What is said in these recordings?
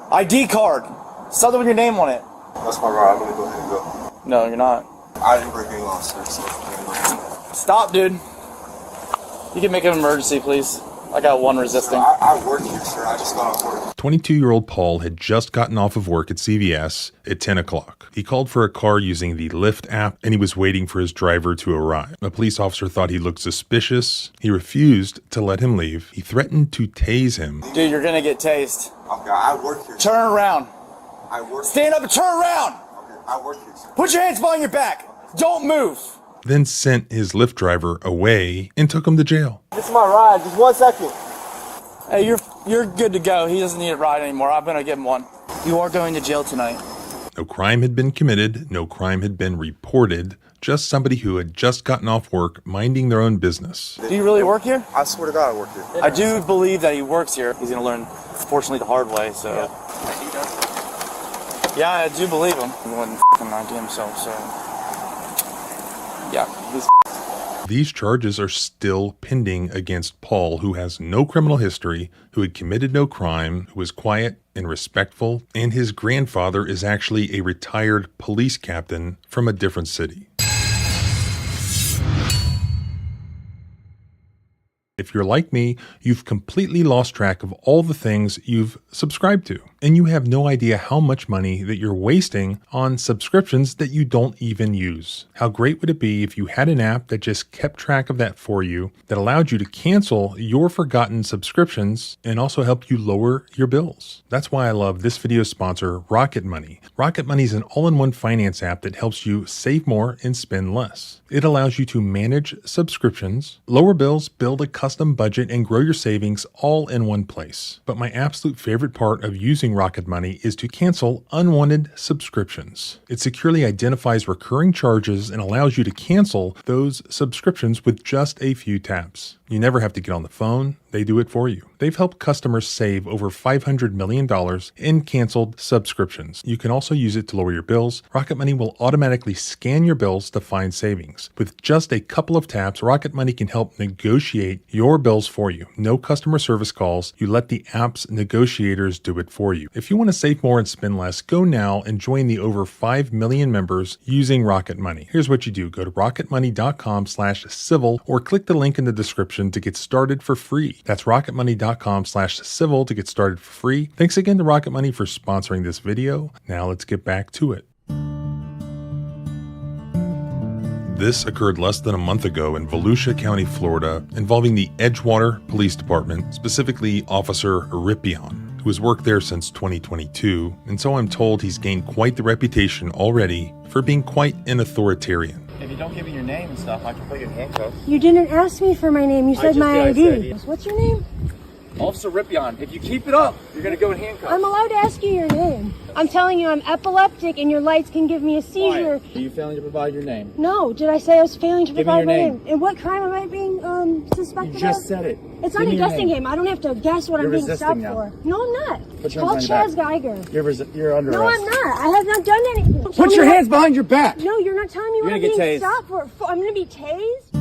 ID card. Something with your name on it. That's my ride. I'm gonna go ahead and go. No, you're not. I didn't break any laws, sir. So Stop, dude. You can make an emergency, please. I got one resisting. I work here, sir. I just got off work. 22-year-old Paul had just gotten off of work at CVS at 10 o'clock. He called for a car using the Lyft app, and he was waiting for his driver to arrive. A police officer thought he looked suspicious. He refused to let him leave. He threatened to tase him. Dude, you're gonna get tased. Okay, I work here. Turn around. I work. Stand up and turn around. Okay, I work here, sir. Put your hands behind your back. Don't move. Then sent his Lyft driver away and took him to jail. This is my ride. Just 1 second. Hey, you're good to go. He doesn't need a ride anymore. I'm gonna give him one. You are going to jail tonight. No crime had been committed. No crime had been reported. Just somebody who had just gotten off work, minding their own business. Do you really work here? I swear to God, I work here. I do believe that he works here. He's gonna learn, fortunately, the hard way. So. Yeah, I do believe him. He wouldn't f***ing lie to himself. So. Yeah, he's. These charges are still pending against Paul, who has no criminal history, who had committed no crime, who was quiet and respectful, and his grandfather is actually a retired police captain from a different city. If you're like me, you've completely lost track of all the things you've subscribed to, and you have no idea how much money that you're wasting on subscriptions that you don't even use. How great would it be if you had an app that just kept track of that for you, that allowed you to cancel your forgotten subscriptions and also helped you lower your bills? That's why I love this video's sponsor, Rocket Money. Rocket Money is an all-in-one finance app that helps you save more and spend less. It allows you to manage subscriptions, lower bills, build a custom budget, and grow your savings all in one place. But my absolute favorite part of using Rocket Money is to cancel unwanted subscriptions. It securely identifies recurring charges and allows you to cancel those subscriptions with just a few taps. You never have to get on the phone. They do it for you. They've helped customers save over $500 million in canceled subscriptions. You can also use it to lower your bills. Rocket Money will automatically scan your bills to find savings. With just a couple of taps, Rocket Money can help negotiate your bills for you. No customer service calls. You let the app's negotiators do it for you. If you want to save more and spend less, go now and join the over 5 million members using Rocket Money. Here's what you do. Go to rocketmoney.com/civil or click the link in the description to get started for free. That's rocketmoney.com/civil to get started for free. Thanks again to Rocket Money for sponsoring this video. Now let's get back to it. This occurred less than a month ago in Volusia County, Florida, involving the Edgewater Police Department, specifically Officer Ripion, who has worked there since 2022, and so I'm told he's gained quite the reputation already for being quite an authoritarian. If you don't give me your name and stuff, I can put you in handcuffs. You didn't ask me for my name. You said my ID. What's your name? Officer Ripion. If you keep it up, you're gonna go in handcuffs. I'm allowed to ask you your name. I'm telling you, I'm epileptic, and your lights can give me a seizure. Are you failing to provide your name? No. Did I say I was failing to Give me provide your my name. And what crime am I being suspected You just of? said it. It's Give not me a your guessing name. game. I don't have to guess what You're I'm being resisting stopped now. for. No, I'm not. Put your Call hands behind Chaz your Geiger. You're under No, arrest. I'm not. I have not done anything. Tell Put me your what- hands behind your back. No, you're not telling me what You're I'm gonna being get tased. stopped for. I'm going to be tased?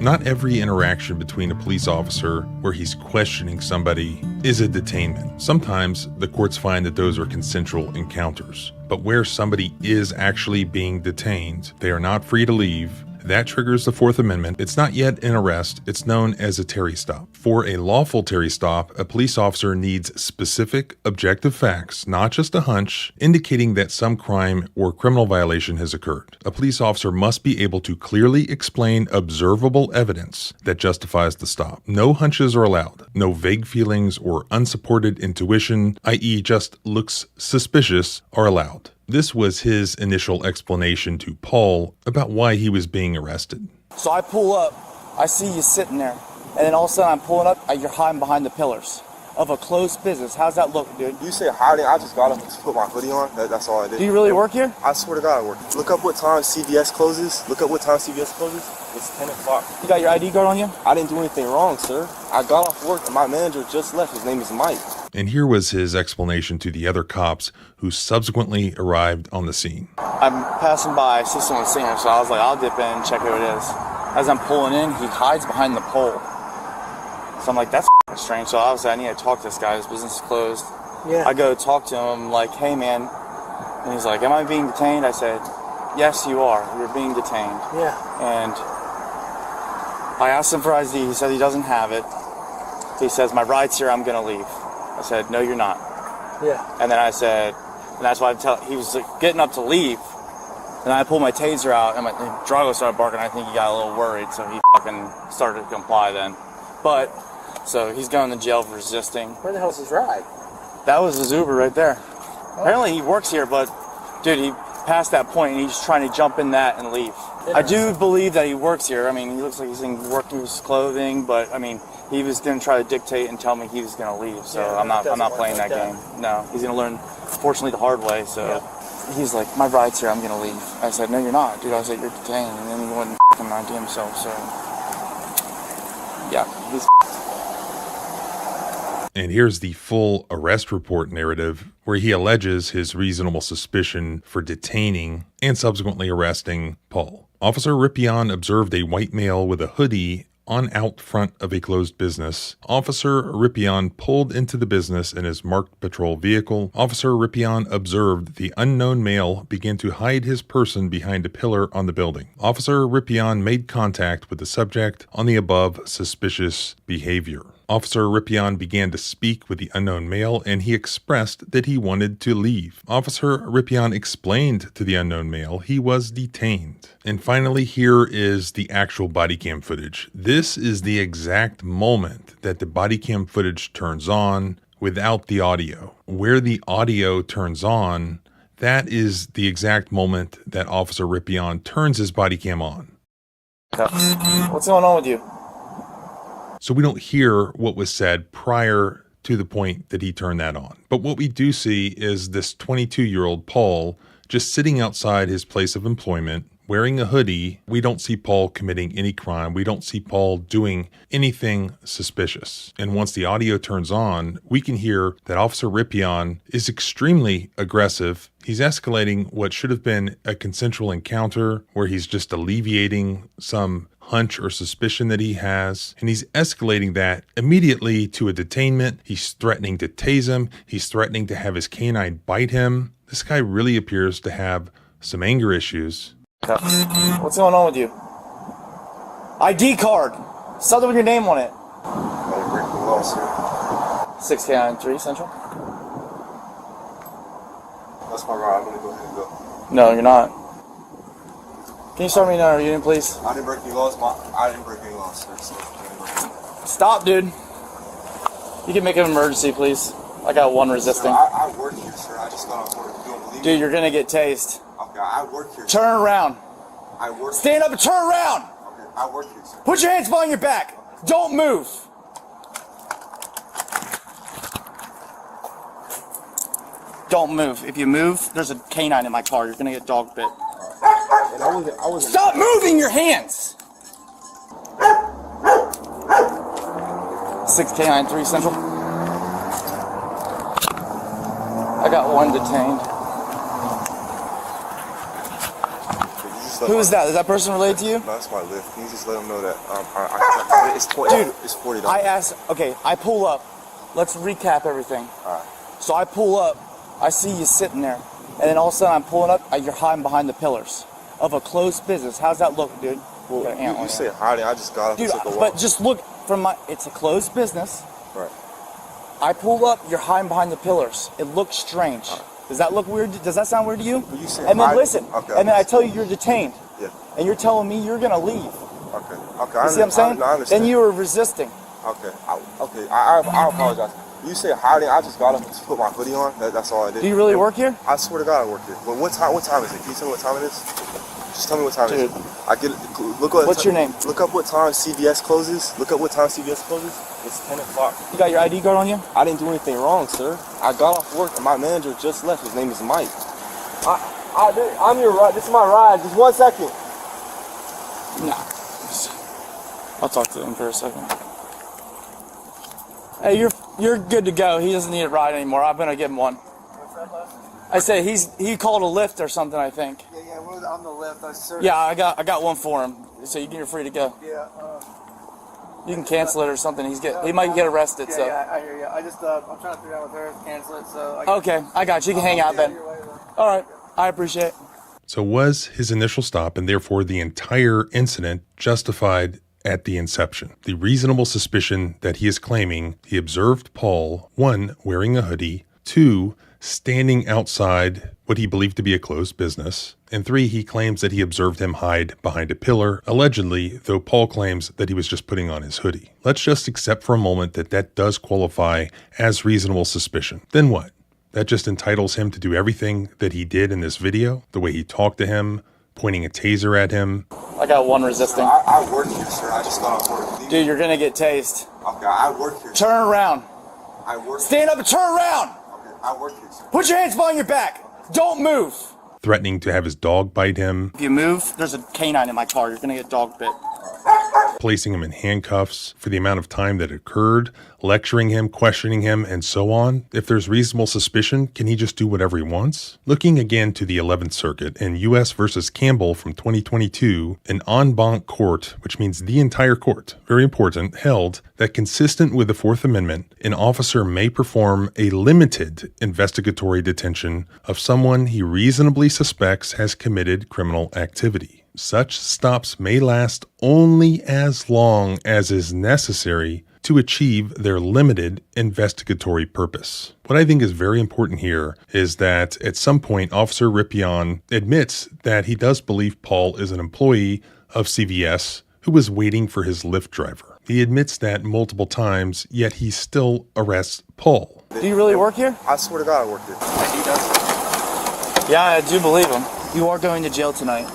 Not every interaction between a police officer where he's questioning somebody is a detainment. Sometimes the courts find that those are consensual encounters. But where somebody is actually being detained, they are not free to leave. That triggers the Fourth Amendment. It's not yet an arrest. It's known as a Terry stop. For a lawful Terry stop, a police officer needs specific, objective facts, not just a hunch, indicating that some crime or criminal violation has occurred. A police officer must be able to clearly explain observable evidence that justifies the stop. No hunches are allowed. No vague feelings or unsupported intuition, i.e. just looks suspicious, are allowed. This was his initial explanation to Paul about why he was being arrested. So I pull up, I see you sitting there, and then all of a sudden I'm pulling up, and you're hiding behind the pillars of a closed business. How's that look, dude? You say hiding. I just got up and just put my hoodie on. That's all I did. Do you really work here? I swear to God, I work. Look up what time CVS closes. Look up what time CVS closes. It's 10 o'clock. You got your ID card on you? I didn't do anything wrong, sir. I got off work and my manager just left. His name is Mike. And here was his explanation to the other cops who subsequently arrived on the scene. I'm passing by, I see someone singing, so I was like, I'll dip in and check who it is. As I'm pulling in, he hides behind the pole. So I'm like, that's strange. So obviously I need to talk to this guy. His business is closed. Yeah. I go talk to him, like, hey man. And he's like, am I being detained? I said, yes, you are. You're being detained. Yeah. And I asked him for ID. He said he doesn't have it. He says, my ride's here. I'm going to leave. I said, no, you're not. Yeah. And then I said, and that's why he was like, getting up to leave. And I pulled my taser out, and Drago started barking. I think he got a little worried, so he fucking started to comply then. But, so he's going to jail for resisting. Where the hell's his ride? That was his Uber right there. Oh. Apparently he works here, but, dude, he passed that point, and he's trying to jump in that and leave. I do believe that he works here. I mean, he looks like he's working with his clothing, but, I mean, he was going to try to dictate and tell me he was going to leave, so yeah, I'm not playing that game. No, he's going to learn, fortunately, the hard way, so... Yeah. He's like, my ride's here, I'm going to leave. I said, no, you're not, dude. I said, you're detained. And then he wouldn't f***ing ID himself, so... Yeah, he's... And here's the full arrest report narrative where he alleges his reasonable suspicion for detaining and subsequently arresting Paul. Officer Ripion observed a white male with a hoodie on out front of a closed business. Officer Ripion pulled into the business in his marked patrol vehicle. Officer Ripion observed the unknown male begin to hide his person behind a pillar on the building. Officer Ripion made contact with the subject on the above suspicious behavior. Officer Ripion began to speak with the unknown male, and he expressed that he wanted to leave. Officer Ripion explained to the unknown male he was detained. And finally, here is the actual body cam footage. This is the exact moment that the body cam footage turns on without the audio. Where the audio turns on, that is the exact moment that Officer Ripion turns his body cam on. What's going on with you? So we don't hear what was said prior to the point that he turned that on. But what we do see is this 22-year-old Paul just sitting outside his place of employment, wearing a hoodie. We don't see Paul committing any crime. We don't see Paul doing anything suspicious. And once the audio turns on, we can hear that Officer Ripion is extremely aggressive. He's escalating what should have been a consensual encounter where he's just alleviating some hunch or suspicion that he has, and he's escalating that immediately to a detainment. He's threatening to tase him. He's threatening to have his canine bite him. This guy really appears to have some anger issues. What's going on with you? ID card. Something with your name on it. 6K93 Central. That's my ride. I'm gonna go ahead and go. No, you're not. Can you start me another unit, please? I didn't break any laws. I didn't break any laws, sir. So stop, dude. You can make an emergency, please. I got one resisting. Sir, I work here, sir. I just got off work. You don't believe me? Dude, you're gonna get tased. Okay, I work here. Turn around. I work. Stand up and turn around. Okay, I work here, sir. Put your hands behind your back. Don't move. Don't move. If you move, there's a canine in my car. You're gonna get dog bit. And I wasn't. Stop moving your hands! 6K93 Central. I got one detained. Who is that? Is that person related to you? No, that's my Lyft. Can you just let them know that it's Dude, it's $40. I asked, okay, I pull up. Let's recap everything. Alright. So I pull up, I see you sitting there, and then all of a sudden I'm pulling up, you're hiding behind the pillars of a closed business. How's that look, dude? Well, you say hiding, I just got up dude, and took a walk. but just look from it's a closed business. Right. I pull up, you're hiding behind the pillars. It looks strange. Right. Does that look weird? Does that sound weird to you? Well, you say and then hiding. listen, Okay, and then I tell you you're detained. Yeah. And you're telling me you're gonna leave. Okay. You see what I'm saying? I understand. Then you were resisting. Okay. I apologize. You say hiding, I just got up and put my hoodie on. That's all I did. Do you really work here? I swear to God I work here. But what time is it? Can you tell me what time it is? Just tell me what time it is. I get it. What's your name? Look up what time CVS closes. Look up what time CVS closes. It's 10 o'clock. You got your ID card on you? I didn't do anything wrong, sir. I got off work and my manager just left. His name is Mike. I'm your ride. This is my ride. Just 1 second. Nah. I'll talk to him for a second. Hey, you're good to go. He doesn't need a ride anymore. I'm gonna give him one. I said he called a Lyft or something, I think. Yeah, on the left. Yeah, I got one for him. So you're free to go. Yeah. You can cancel it or something. He might get arrested. Yeah, So. yeah, I hear you. I'm trying to figure out with her, cancel it. So. Okay, I got you. You can hang out then. All right, I appreciate it. So was his initial stop and therefore the entire incident justified at the inception? The reasonable suspicion that he is claiming he observed Paul, 1, wearing a hoodie, 2, standing outside what he believed to be a closed business, and 3, he claims that he observed him hide behind a pillar, allegedly, though Paul claims that he was just putting on his hoodie. Let's just accept for a moment that that does qualify as reasonable suspicion. Then what? That just entitles him to do everything that he did in this video, the way he talked to him, pointing a taser at him. I got one resisting. I work here, sir. I just got off work. Dude, you're gonna get tased. Okay, I work here. Turn around. I work. Stand up and turn around. Okay, I work here, sir. Put your hands behind your back. Don't move. Threatening to have his dog bite him, If you move, there's a canine in my car. You're gonna get dog bit. placing him in handcuffs for the amount of time that occurred, lecturing him, questioning him, and so on. If there's reasonable suspicion, can he just do whatever he wants? Looking again to the 11th Circuit in U.S. versus Campbell from 2022, an en banc court, which means the entire court, very important, held that consistent with the Fourth Amendment, an officer may perform a limited investigatory detention of someone he reasonably suspects has committed criminal activity. Such stops may last only as long as is necessary to achieve their limited investigatory purpose. What I think is very important here is that at some point, Officer Ripion admits that he does believe Paul is an employee of CVS who was waiting for his Lyft driver. He admits that multiple times, yet he still arrests Paul. Do you really work here? I swear to God, I work here. He does. Yeah, I do believe him. You are going to jail tonight.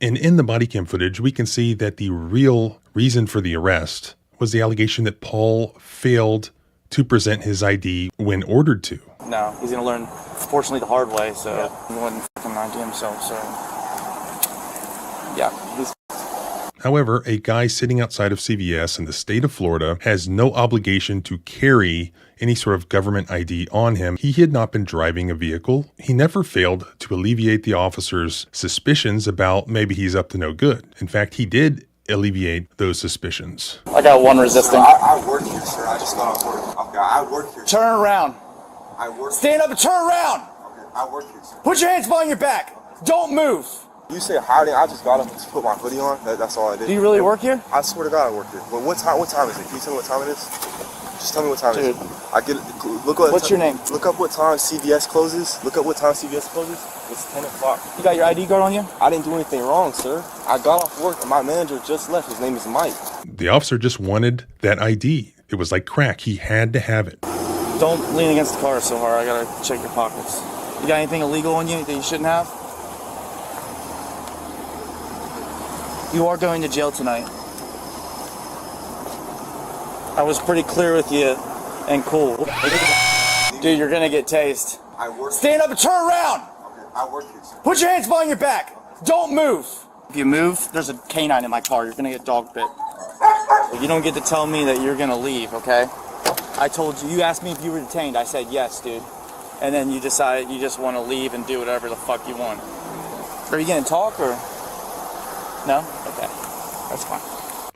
And in the body cam footage, we can see that the real reason for the arrest was the allegation that Paul failed to present his ID when ordered to. No, he's gonna learn, fortunately, the hard way. So he wouldn't fucking ID himself. So yeah, he's. However, a guy sitting outside of CVS in the state of Florida has no obligation to carry any sort of government ID on him. He had not been driving a vehicle. He never failed to alleviate the officer's suspicions about maybe he's up to no good. In fact, he did alleviate those suspicions. I got one resisting. I work here, sir. I just got off work. Okay, I work here. Turn around. I work. Stand up and turn around. Okay, I work here, sir. Put your hands behind your back. Don't move. You say hiding? I just got up and just put my hoodie on. That's all I did. Do you really work here? I swear to God, I work here. But what time? What time is it? Can you tell me what time it is? Just tell me what time it is. I get it. Look what. What's your name? Look up what time CVS closes. Look up what time CVS closes. It's 10 o'clock. You got your ID card on you? I didn't do anything wrong, sir. I got off work and my manager just left. His name is Mike. The officer just wanted that ID. It was like crack. He had to have it. Don't lean against the car so hard. I gotta check your pockets. You got anything illegal on you that you shouldn't have? You are going to jail tonight. I was pretty clear with you and cool. Dude, you're gonna get tased. I work. Stand up and turn around. Okay, I work here, sir. Put your hands behind your back. Don't move. If you move, there's a canine in my car. You're gonna get dog bit. You don't get to tell me that you're gonna leave, okay? I told you, you asked me if you were detained. I said yes, dude. And then you decided you just want to leave and do whatever the fuck you want. Are you gonna talk or? No? Okay. That's fine.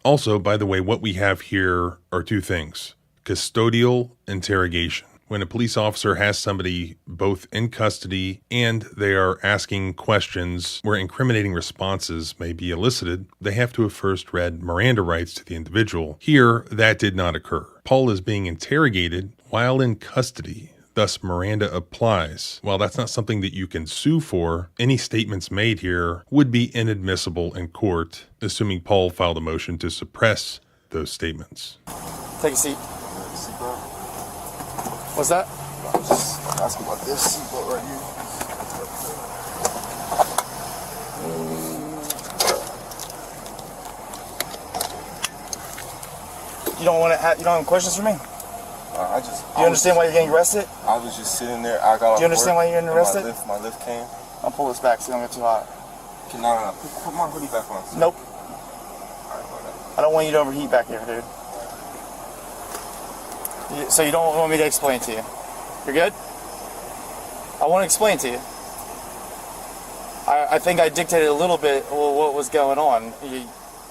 Also, by the way, what we have here are two things. Custodial interrogation. When a police officer has somebody both in custody and they are asking questions where incriminating responses may be elicited, they have to have first read Miranda rights to the individual. Here, that did not occur. Paul is being interrogated while in custody. Thus, Miranda applies. While that's not something that you can sue for, any statements made here would be inadmissible in court, assuming Paul filed a motion to suppress those statements. Take a seat. What's that? Just ask about this seatbelt right here. You don't want to have, you don't have questions for me? Do you understand why you're getting arrested? I was just sitting there. I got. Do you understand why you're getting arrested? My lift came. I'll pull this back so you don't get too hot. Okay, no. Put my hoodie back on. Nope. I don't want you to overheat back here, dude. So you don't want me to explain to you? You're good? I want to explain to you. I think I dictated a little bit what was going on.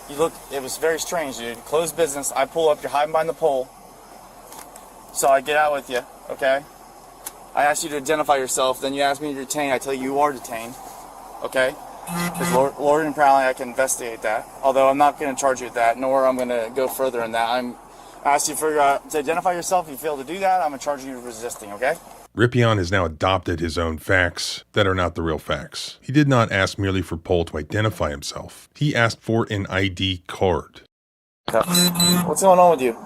You look, it was very strange, dude. Closed business. I pull up, you're hiding behind the pole. So I get out with you, okay? I asked you to identify yourself, then you asked me to detain. I tell you you are detained, okay? Because Lord and Prowling, I can investigate that. Although I'm not going to charge you with that, nor I'm going to go further in that. I'm asking you to identify yourself. If you fail to do that, I'm going to charge you with resisting, okay? Ripion has now adopted his own facts that are not the real facts. He did not ask merely for Paul to identify himself. He asked for an ID card. What's going on with you?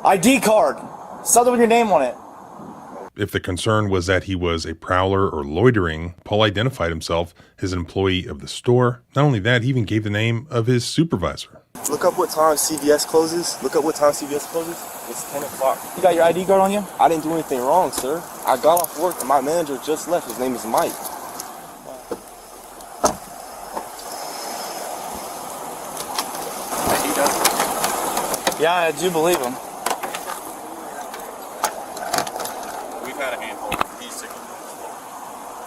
ID card! Something with your name on it. If the concern was that he was a prowler or loitering, Paul identified himself as an employee of the store. Not only that, he even gave the name of his supervisor. Look up what time CVS closes. It's 10 o'clock. You got your ID card on you? I didn't do anything wrong, sir. I got off work and my manager just left. His name is Mike. Yeah, I do believe him. We've had a handful of these sick.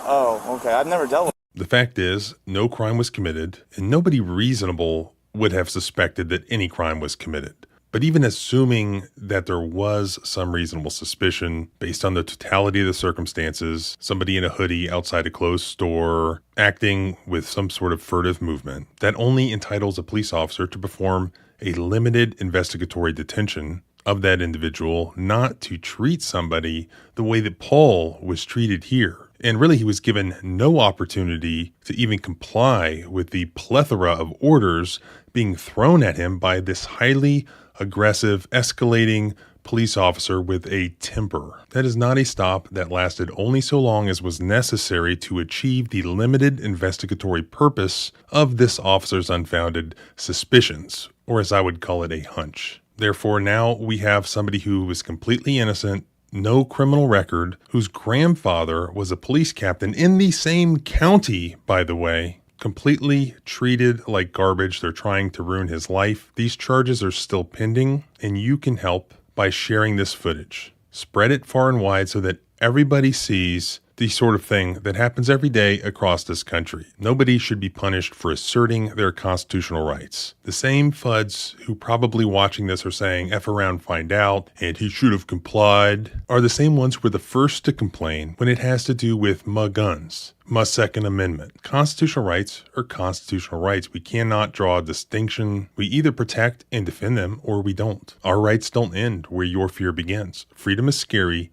Oh, okay. I've never dealt with. The fact is, no crime was committed, and nobody reasonable would have suspected that any crime was committed. But even assuming that there was some reasonable suspicion based on the totality of the circumstances, somebody in a hoodie outside a closed store acting with some sort of furtive movement, that only entitles a police officer to perform a limited investigatory detention of that individual, not to treat somebody the way that Paul was treated here. And really, he was given no opportunity to even comply with the plethora of orders being thrown at him by this highly aggressive, escalating police officer with a temper. That is not a stop that lasted only so long as was necessary to achieve the limited investigatory purpose of this officer's unfounded suspicions, or as I would call it, a hunch. Therefore, now we have somebody who was completely innocent, no criminal record, whose grandfather was a police captain in the same county, by the way, completely treated like garbage. They're trying to ruin his life. These charges are still pending, and you can help by sharing this footage. Spread it far and wide so that everybody sees the sort of thing that happens every day across this country. Nobody should be punished for asserting their constitutional rights. The same fuds who probably watching this are saying, F around, find out, and he should have complied, are the same ones who were the first to complain when it has to do with my guns, my Second Amendment. Constitutional rights are constitutional rights. We cannot draw a distinction. We either protect and defend them, or we don't. Our rights don't end where your fear begins. Freedom is scary.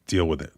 Deal with it.